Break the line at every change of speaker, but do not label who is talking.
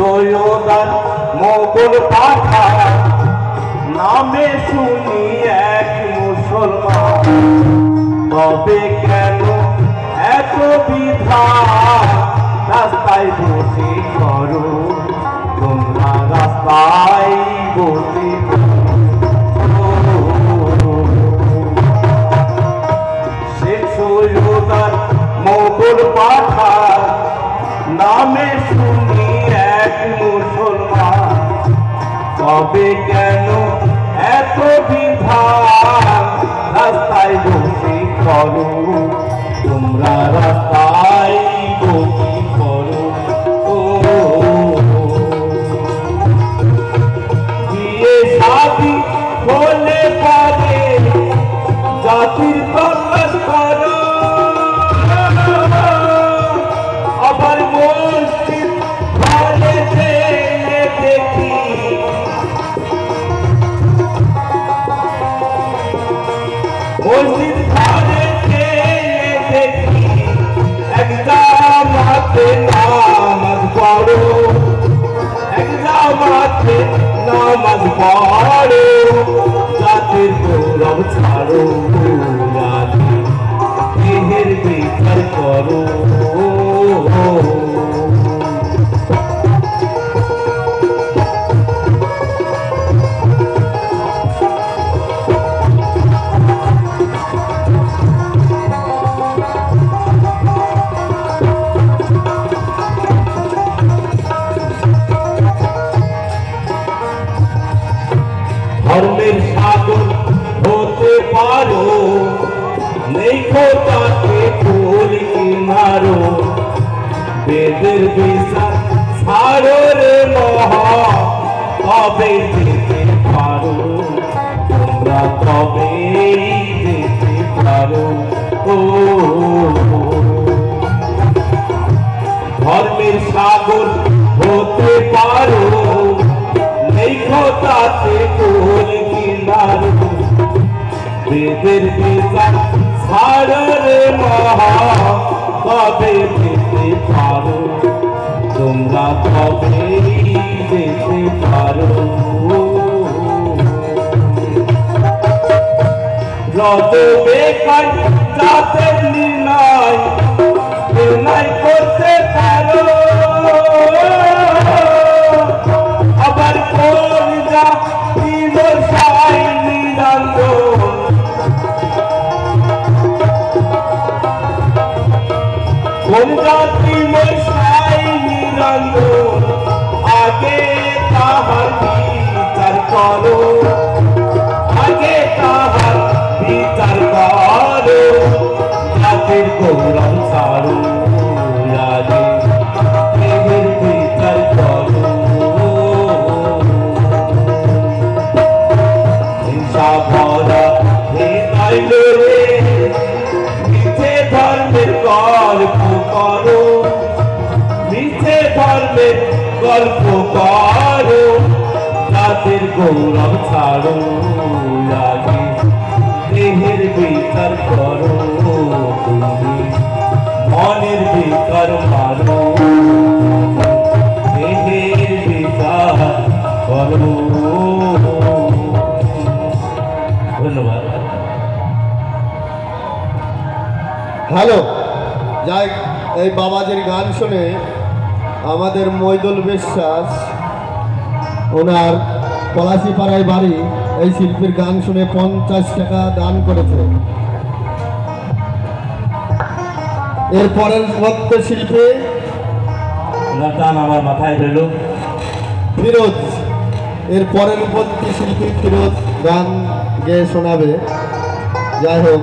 সৈয়দার মোগল পাঠা নামে শুনি এক মুসলমান, তবে কেন এত বিধান? রাস্তায় বসে করো তোমরা, রাস্তায় বসে শেখ সৈয়দার মোগল পাঠা নামে শুনি এক মুসলমান, তবে কেন এত বিধান? রাস্তায় বসে করো তোমরা, রাস্তায় বসে করো। বিয়ে শাদী হলে পরে জাতির প্রকাশ করো, আবার মসজিদ ঘরে দেখি মসজিদ ঘরে দেখি এক জামাতে নামাজ পড়ো, এক জামাতে নামাজ পড়ো, জাতির গৌরব ছাড়ো, দেহের বিচার করো। ধর্মের সাগর হতে পারো, নেই খোঁজাতে ফুল কিনারো, বেদের বিচার ছাড়ো রে মহা, তবে যেতে পারো তোমরা, তবে যেতে পারো। ধর্মের সাগর হতে পারো, নেই খোঁজাতে ফুল কিনারো, বেদের বিচার ছাড়ো রে মহা, তবে যেতে পারো তোমরা, তবে যেতে পারো। যত বেকার জাতের নির্ণয় নির্ণয় করতে পারো, আবার কোন জাতি মশাই নিরঞ্জন, কোন জাতি মশাই নিরঞ্জন, আগে তাহার বিচার করো, আগে তাহার বিচার করো, জাতির গৌরব ছাড়ো, আগে দেহের বিচার করো। হিংসা ভরা হৃদয় রে মিথ্যে ধর্মের গল্প করো, মিথ্যে ধর্মের গল্প করো, জাতির গৌরব ছাড়ো, আগে দেহের বিচার করো, তুমি মনের বিচার মারো, দেহের বিচার করো। ধন্যবাদ।
হ্যালো, যাই এই বাবাজির গান শুনে আমাদের মইদুল বিশ্বাস, ওনার পলাশিপাড়ায় বাড়ি, এই শিল্পীর গান শুনে 50 টাকা দান করেছে। এরপরের ভক্ত শিল্পী
গান আমার মাথায় রইল
ফিরোজ, এর পরের উপস্থিত শিল্পী ফিরোজ গান গেয়ে শোনাবে। যাই হোক,